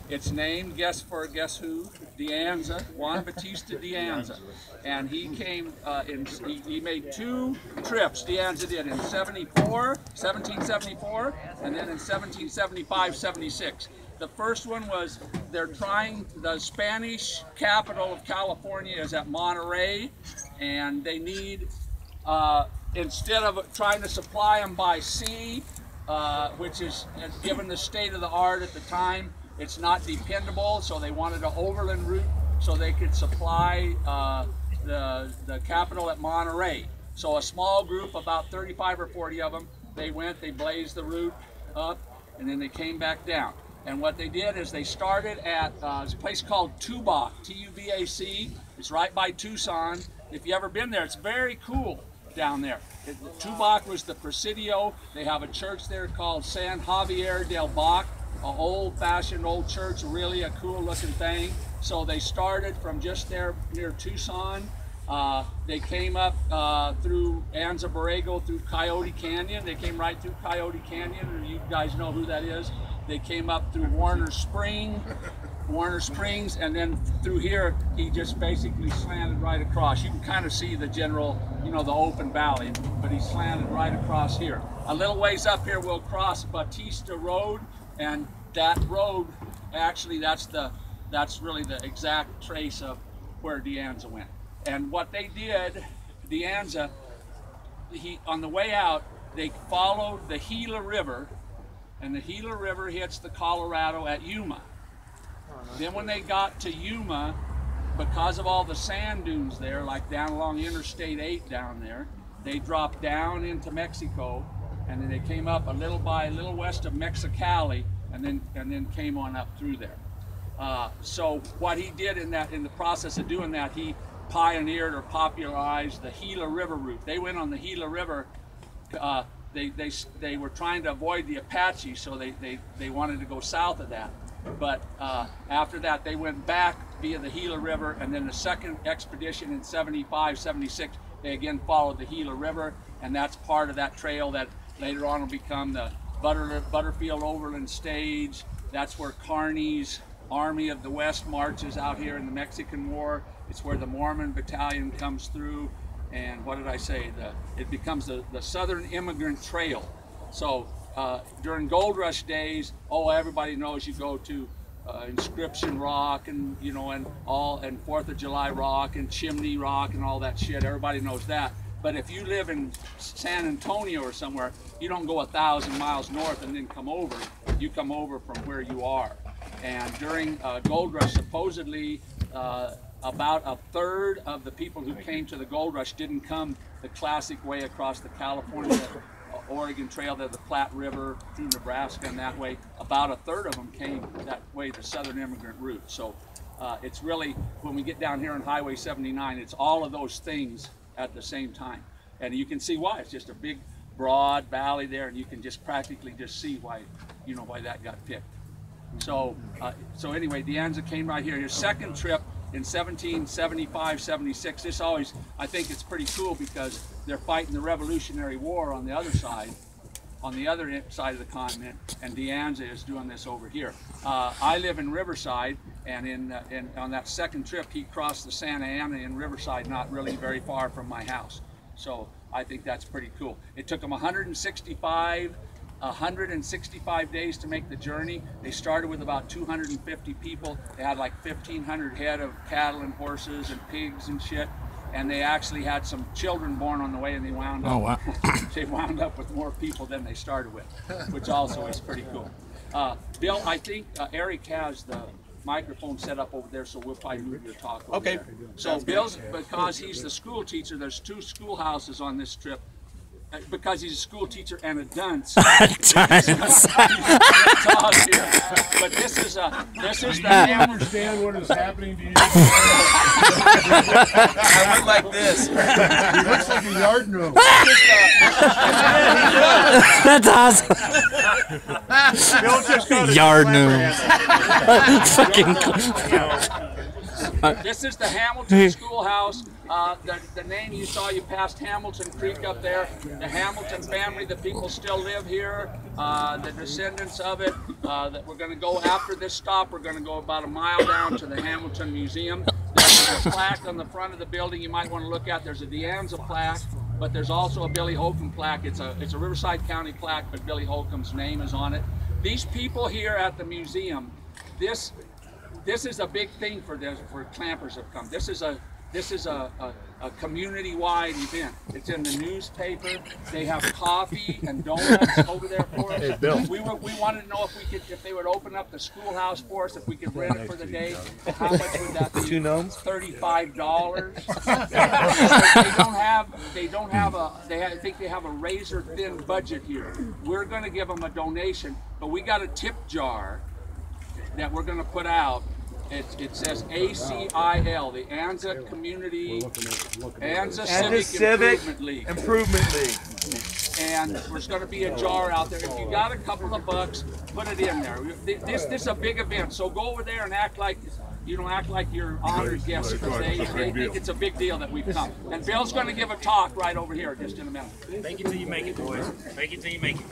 It's named, guess who? Deanza, Juan Bautista Deanza. And he came, he made 2 trips, Deanza did, in 1774, and then in 1775-76. The first one was, they're trying, the Spanish capital of California is at Monterey, and they need, instead of trying to supply them by sea, which is, given the state of the art at the time, it's not dependable, so they wanted an overland route so they could supply the capital at Monterey. So a small group, about 35 or 40 of them, they went, they blazed the route up, and then they came back down. And what they did is they started at a place called Tubac, T-U-B-A-C. It's right by Tucson. If you've ever been there, it's very cool down there. Tubac was the Presidio. They have a church there called San Javier del Bac, an old-fashioned old church, really a cool-looking thing. So they started from just there near Tucson. They came up through Anza Borrego, through Coyote Canyon. They came right through Coyote Canyon. You guys know who that is. They came up through Warner Springs, and then through here, he just basically slanted right across. You can kind of see the general, you know, the open valley, but he slanted right across here. A little ways up here, we'll cross Bautista Road, and that road, actually, that's really the exact trace of where Deanza went. And what they did, Deanza, on the way out, they followed the Gila River, and the Gila River hits the Colorado at Yuma. Then when they got to Yuma, because of all the sand dunes there, like down along Interstate 8 down there, they dropped down into Mexico, and then they came up a little west of Mexicali, and then came on up through there. So what he did in the process of doing that, he pioneered or popularized the Gila River route. They went on the Gila River. They were trying to avoid the Apache, so they wanted to go south of that. But after that, they went back via the Gila River, and then the second expedition in 75, 76, they again followed the Gila River, and that's part of that trail that later on will become the Butterfield Overland Stage. That's where Kearny's Army of the West marches out here in the Mexican War. It's where the Mormon Battalion comes through. And what did I say? It becomes the Southern Immigrant Trail. So during Gold Rush days, everybody knows you go to Inscription Rock, and you know, and 4th of July Rock and Chimney Rock and all that shit. Everybody knows that. But if you live in San Antonio or somewhere, you don't go 1,000 miles north and then come over. You come over from where you are. And during Gold Rush, supposedly, about a third of the people who came to the Gold Rush didn't come the classic way across the California Oregon Trail, the Platte River through Nebraska and that way. About a third of them came that way, the Southern Immigrant route. So it's really, when we get down here on Highway 79, it's all of those things at the same time. And you can see why. It's just a big, broad valley there, and you can just practically just see why, you know, why that got picked. So, so anyway, Deanza came right here. His second trip in 1775, 76, this always, I think it's pretty cool because they're fighting the Revolutionary War on the other side of the continent, and Deanza is doing this over here. I live in Riverside, and on that second trip, he crossed the Santa Ana in Riverside, not really very far from my house. So I think that's pretty cool. It took them 165 days to make the journey. They started with about 250 people. They had like 1,500 head of cattle and horses and pigs and shit. And they actually had some children born on the way, and they wound up, they wound up with more people than they started with, which also is pretty cool. Bill, I think Eric has the microphone set up over there, so we'll probably move your talk over there. So Bill's, because he's the school teacher, there's 2 schoolhouses on this trip. Because he's a school teacher and a dunce. But this is the. I understand what is happening to you. I look like this. He looks like a yard gnome. That's awesome. Yard gnome. Fucking. This is the Hamilton Schoolhouse. The name you saw, you passed Hamilton Creek up there. The Hamilton family, the people still live here, the descendants of it. That we're going to go after this stop. We're going to go about a mile down to the Hamilton Museum. There's a plaque on the front of the building you might want to look at. There's a Deanza plaque, but there's also a Billy Holcomb plaque. It's a Riverside County plaque, but Billy Holcomb's name is on it. These people here at the museum, this is a big thing for clampers have come. This is a community-wide event. It's in the newspaper. They have coffee and donuts over there for us. Hey, Bill. We wanted to know if they would open up the schoolhouse for us, if we could rent it for the day. How much would that be? $35. I think they have a razor-thin budget here. We're going to give them a donation, but we got a tip jar that we're going to put out. It says ACIL, the Anza Community, Anza Civic Improvement League. And there's going to be a jar out there. If you got a couple of bucks, put it in there. This is a big event, so go over there and act like you're honored guests because they think it's a big deal that we've come. And Bill's going to give a talk right over here just in a minute. Make it till you make it, boys. Make it till you make it.